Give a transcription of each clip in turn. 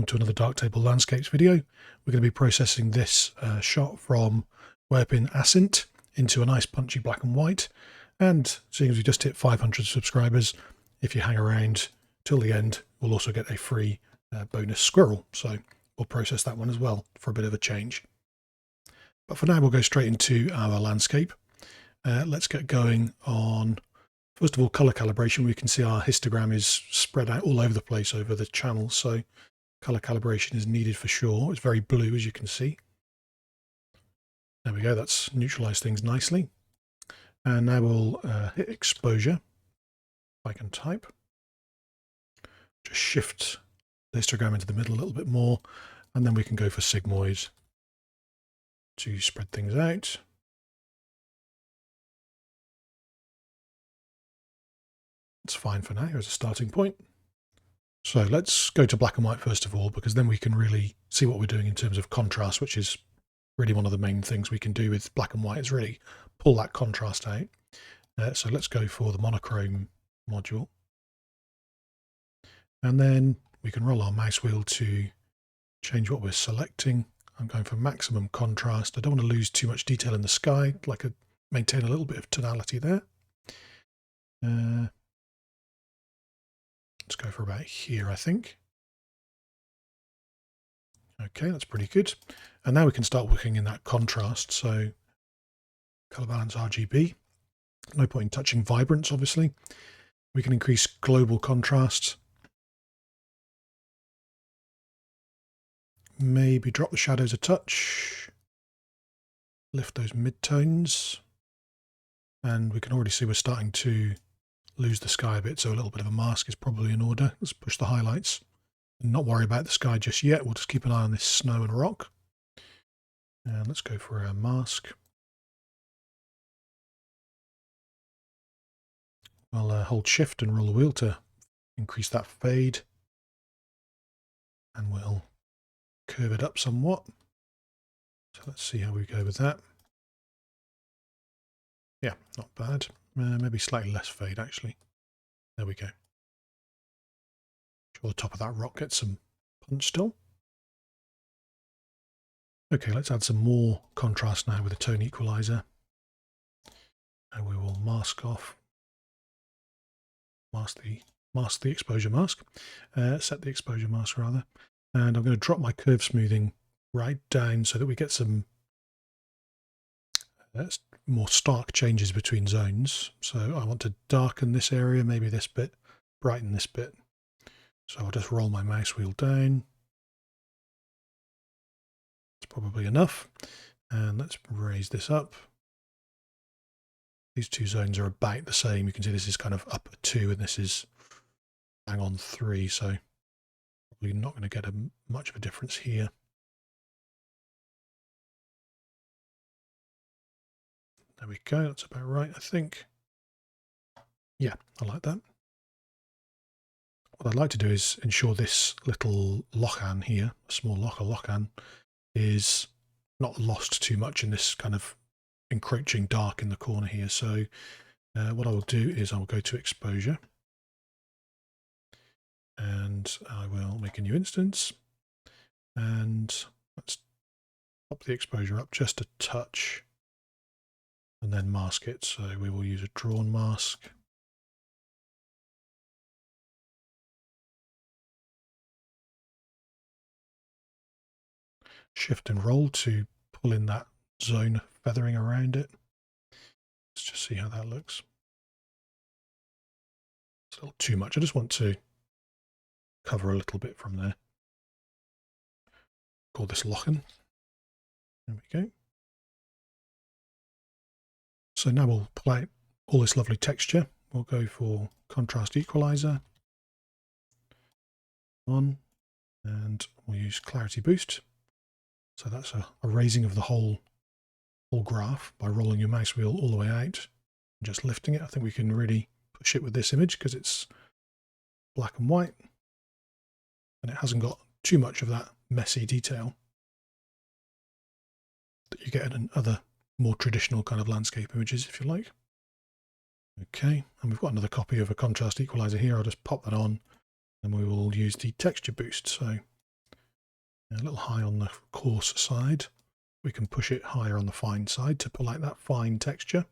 welcome to another Darktable Landscapes video. We're going to be processing this shot from Werpin Asint into a nice punchy black and white. And seeing as we just hit 500 subscribers, if you hang around till the end, we'll also get a free bonus squirrel. So we'll process that one as well for a bit of a change. But for now, we'll go straight into our landscape. Let's get going on, first of all, color calibration. We can see our histogram is spread out all over the place over the channel. So color calibration is needed for sure. It's very blue, as you can see. There we go. That's neutralized things nicely. And now we'll hit exposure. If I can type. Just shift the histogram into the middle a little bit more. And then we can go for sigmoid to spread things out. It's fine for now as a starting point. So let's go to black and white first of all, because then we can really see what we're doing in terms of contrast, which is really one of the main things we can do with black and white, is really pull that contrast out. So let's go for the monochrome module. And then we can roll our mouse wheel to change what we're selecting. I'm going for maximum contrast. I don't want to lose too much detail in the sky. I'd like to maintain a little bit of tonality there. Let's go for about here, I think. Okay, that's pretty good. And now we can start working in that contrast. So color balance RGB. No point in touching vibrance, obviously. We can increase global contrast. Maybe drop the shadows a touch. Lift those midtones. And we can already see we're starting to lose the sky a bit, so a little bit of a mask is probably in order. Let's push the highlights and not worry about the sky just yet. We'll just keep an eye on this snow and rock. And let's go for a mask. I'll hold shift and roll the wheel to increase that fade. And we'll curve it up somewhat. So let's see how we go with that. Yeah, not bad. Maybe slightly less fade, actually. There we go. Sure, the top of that rock gets some punch still. Okay, let's add some more contrast now with a tone equalizer. And we will mask off. Mask the exposure mask. Set the exposure mask, rather. And I'm going to drop my curve smoothing right down so that we get some more stark changes between zones. So I want to darken this area, maybe this bit, brighten this bit. So I'll just roll my mouse wheel down. It's probably enough. And let's raise this up. These two zones are about the same. You can see this is kind of up at 2 and this is bang on 3. So probably not going to get much of a difference here. There we go, that's about right, I think. Yeah, I like that. What I'd like to do is ensure this little lochan here, a small lochan, is not lost too much in this kind of encroaching dark in the corner here. So what I will do is I'll go to exposure. And I will make a new instance. And let's pop the exposure up just a touch. And then mask it, so we will use a drawn mask. Shift and roll to pull in that zone feathering around it. Let's just see how that looks. It's a little too much. I just want to cover a little bit from there. Call this lochan. There we go. So now we'll pull out all this lovely texture. We'll go for contrast equalizer on, and we'll use clarity boost. So that's a raising of the whole graph by rolling your mouse wheel all the way out and just lifting it. I think we can really push it with this image because it's black and white and it hasn't got too much of that messy detail that you get in other more traditional kind of landscape images, if you like. Okay, and we've got another copy of a contrast equalizer here. I'll just pop that on and we will use the texture boost. So A little high on the coarse side. We can push it higher on the fine side to pull out that fine texture.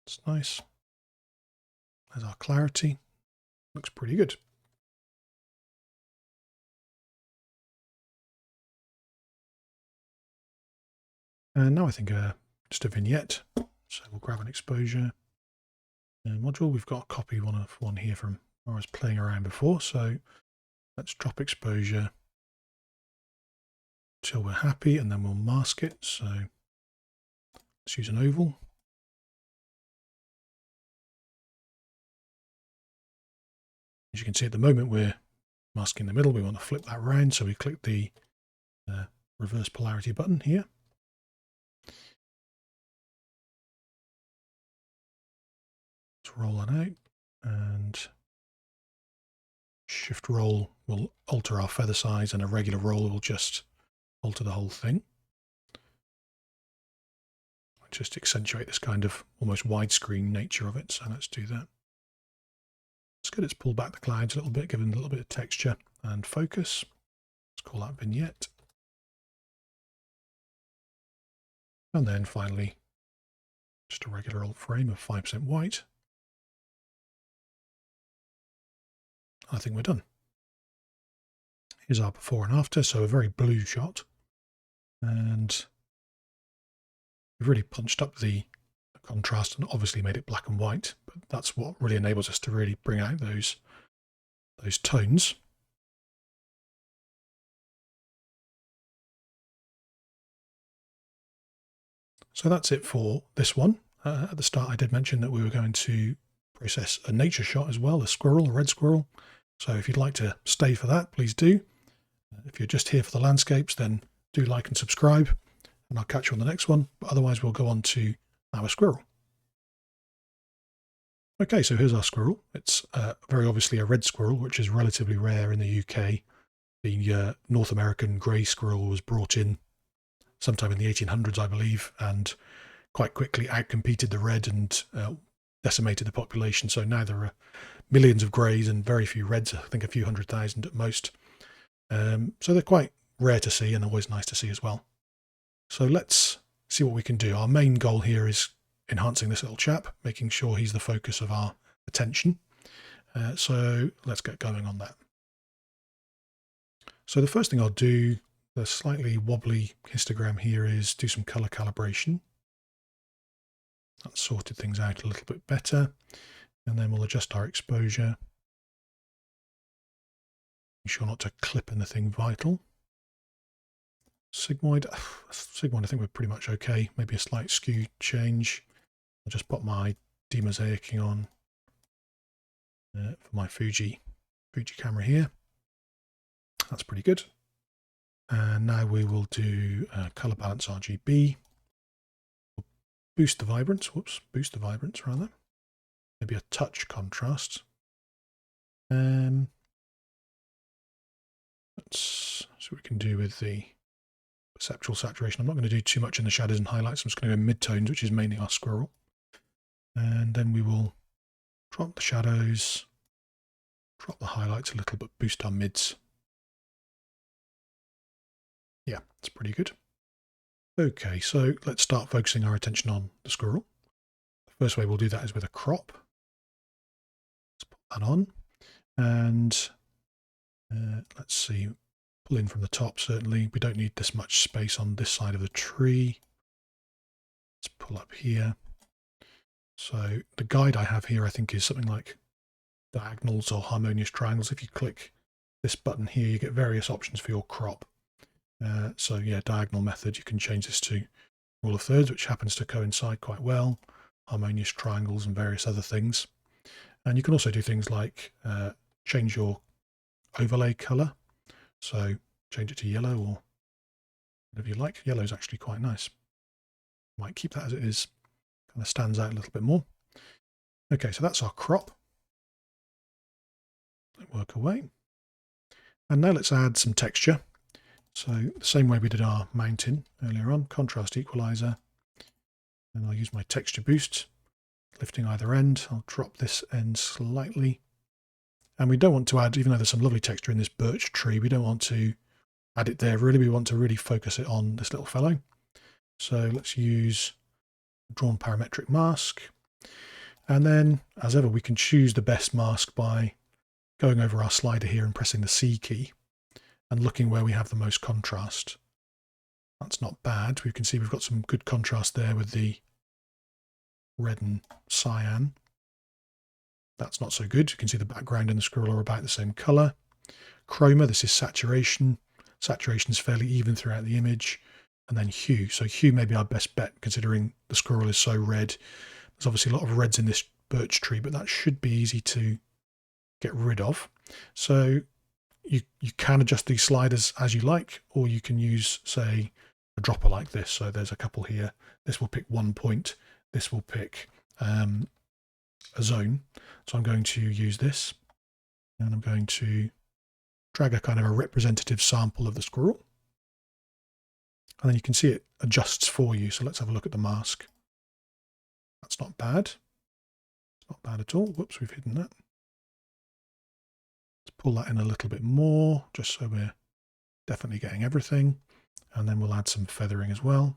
It's nice. There's our clarity. Looks pretty good. And now I think just a vignette. So we'll grab an exposure module. We've got a copy of one here from where I was playing around before. So let's drop exposure till we're happy, and then we'll mask it. So let's use an oval. As you can see at the moment, we're masking the middle. We want to flip that round, so we click the reverse polarity button here. Let's roll that out, and shift roll will alter our feather size, and a regular roll will just alter the whole thing. Just accentuate this kind of almost widescreen nature of it. So let's do that. It's good. It's pulled back the clouds a little bit, giving a little bit of texture and focus. Let's call that vignette. And then finally, just a regular old frame of 5% white. I think we're done. Here's our before and after, so a very blue shot. And we've really punched up the contrast and obviously made it black and white, but that's what really enables us to really bring out those tones. So that's it for this one. At the start I did mention that we were going to process a nature shot as well, a red squirrel. So if you'd like to stay for that, please do. If you're just here for the landscapes, then do like and subscribe, and I'll catch you on the next one. But otherwise we'll go on to our squirrel. Okay, so here's our squirrel. It's very obviously a red squirrel, which is relatively rare in the UK. The North American grey squirrel was brought in sometime in the 1800s, I believe, and quite quickly outcompeted the red and decimated the population. So now there are millions of greys and very few reds, I think a few 100,000 at most. So they're quite rare to see and always nice to see as well. So let's see what we can do. Our main goal here is enhancing this little chap, making sure he's the focus of our attention. So let's get going on that. So the first thing I'll do, the slightly wobbly histogram here, is do some color calibration. That sorted things out a little bit better. And then we'll adjust our exposure. Be sure not to clip anything vital. Sigmoid I think we're pretty much okay. Maybe a slight skew change. I'll just put my demosaicing on for my Fuji camera here. That's pretty good. And now we will do color balance RGB. We'll boost the vibrance. Boost the vibrance rather. Maybe a touch contrast. Let's see what we can do with the perceptual saturation. I'm not going to do too much in the shadows and highlights. I'm just going to go mid-tones, which is mainly our squirrel. And then we will drop the shadows, drop the highlights a little, but boost our mids. Yeah, it's pretty good. Okay, so let's start focusing our attention on the squirrel. The first way we'll do that is with a crop. Let's put that on. And let's see, pull in from the top, certainly. We don't need this much space on this side of the tree. Let's pull up here. So the guide I have here, I think, is something like diagonals or harmonious triangles. If you click this button here, you get various options for your crop. So yeah, diagonal method, you can change this to rule of thirds, which happens to coincide quite well, harmonious triangles and various other things. And you can also do things like change your overlay color. So change it to yellow or whatever you like. Yellow is actually quite nice. Might keep that as it is. Kind of stands out a little bit more. Okay, so that's our crop. Work away. And now let's add some texture. So the same way we did our mountain earlier on, contrast equalizer. And I'll use my texture boost, lifting either end. I'll drop this end slightly. And we don't want to add, even though there's some lovely texture in this birch tree, we don't want to add it there really. We want to really focus it on this little fellow. So let's use drawn parametric mask. And then, as ever, we can choose the best mask by going over our slider here and pressing the C key and looking where we have the most contrast. That's not bad. We can see we've got some good contrast there with the red and cyan. That's not so good. You can see the background and the squirrel are about the same color. Chroma, this is saturation. Saturation is fairly even throughout the image. And then hue. So hue may be our best bet considering the squirrel is so red. There's obviously a lot of reds in this birch tree, but that should be easy to get rid of. So you can adjust these sliders as you like, or you can use, say, a dropper like this. So there's a couple here. This will pick 1 point. This will pick a zone. So I'm going to use this, and I'm going to drag a kind of a representative sample of the squirrel. And then you can see it adjusts for you. So let's have a look at the mask. That's not bad. It's not bad at all. Whoops, we've hidden that. Let's pull that in a little bit more, just so we're definitely getting everything. And then we'll add some feathering as well.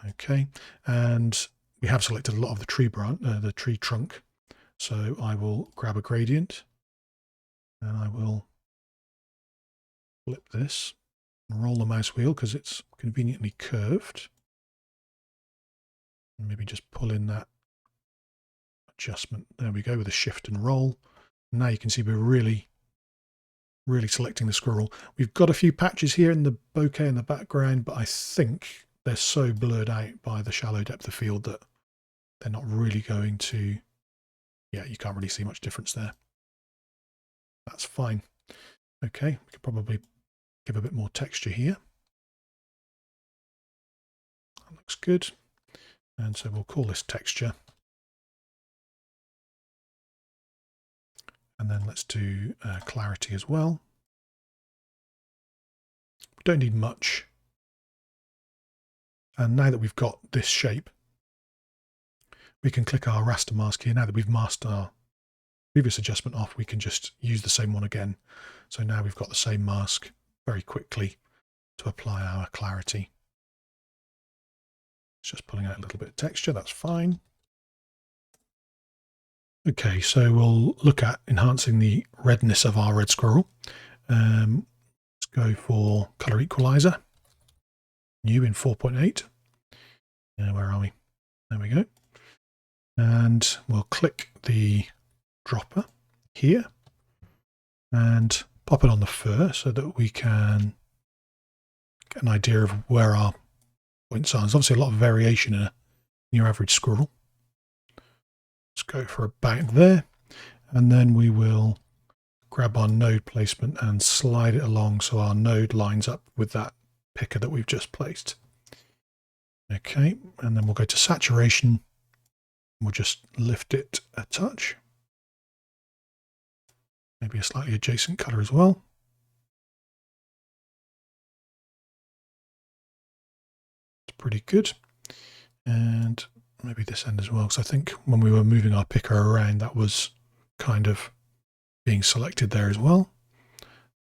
Okay, and we have selected a lot of the tree the tree trunk. So I will grab a gradient and I will flip this and roll the mouse wheel because it's conveniently curved. And maybe just pull in that adjustment. There we go, with a shift and roll. Now you can see we're really selecting the squirrel. We've got a few patches here in the bokeh in the background, but I think they're so blurred out by the shallow depth of field that they're not really going to, yeah, you can't really see much difference there. That's fine. Okay, we could probably give a bit more texture here. That looks good. And so we'll call this texture. And then let's do clarity as well. We don't need much. And now that we've got this shape, we can click our raster mask here. Now that we've masked our previous adjustment off, we can just use the same one again. So now we've got the same mask very quickly to apply our clarity. It's just pulling out a little bit of texture, that's fine. Okay, so we'll look at enhancing the redness of our red squirrel. Let's go for color equalizer, new in 4.8. Where are we? There we go. And we'll click the dropper here and pop it on the fur so that we can get an idea of where our points are. There's obviously a lot of variation in your average squirrel. Let's go for about there, and then we will grab our node placement and slide it along so our node lines up with that picker that we've just placed. Okay, and then we'll go to saturation. We'll just lift it a touch. Maybe a slightly adjacent color as well. It's pretty good. And maybe this end as well, because I think when we were moving our picker around, that was kind of being selected there as well.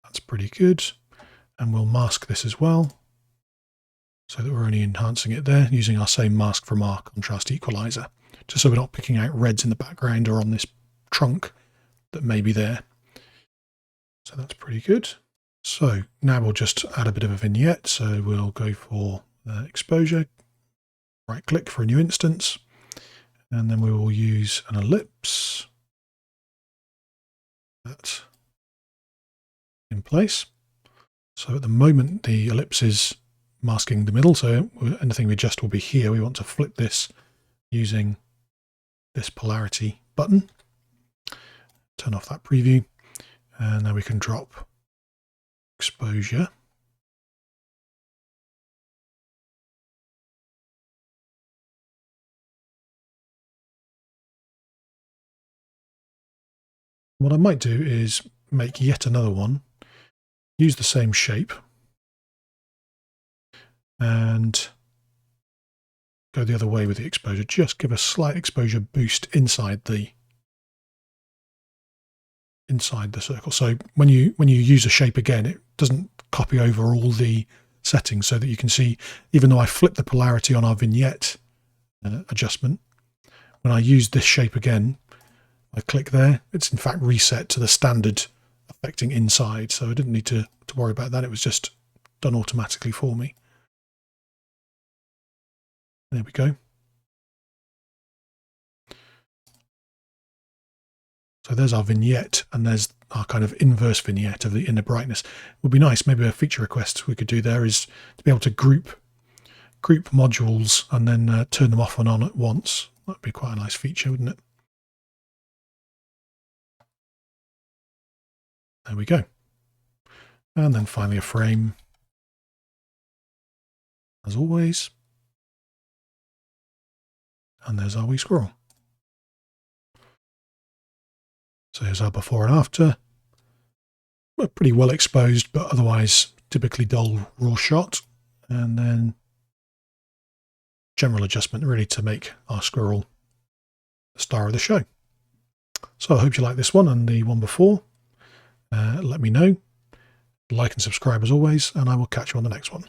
That's pretty good. And we'll mask this as well, so that we're only enhancing it there using our same mask from our contrast equalizer, just so we're not picking out reds in the background or on this trunk that may be there. So that's pretty good. So now we'll just add a bit of a vignette. So we'll go for exposure, right click for a new instance, and then we will use an ellipse. That's in place. So at the moment the ellipse is masking the middle, so anything we adjust will be here. We want to flip this using this polarity button. Turn off that preview, and then we can drop exposure. What I might do is make yet another one, use the same shape, and go the other way with the exposure. Just give a slight exposure boost inside the inside the circle. So when you use a shape again, it doesn't copy over all the settings, so that you can see, even though I flip the polarity on our vignette adjustment, when I use this shape again, I click there, it's in fact reset to the standard affecting inside. So I didn't need to worry about that. It was just done automatically for me. There we go. So there's our vignette, and there's our kind of inverse vignette of the inner brightness. It would be nice, maybe a feature request we could do there is to be able to group modules and then turn them off and on at once. That'd be quite a nice feature, wouldn't it? There we go. And then finally a frame, as always. And there's our wee squirrel. So here's our before and after. We're pretty well exposed, but otherwise typically dull raw shot. And then general adjustment really to make our squirrel the star of the show. So I hope you like this one and the one before. Let me know. Like and subscribe as always, and I will catch you on the next one.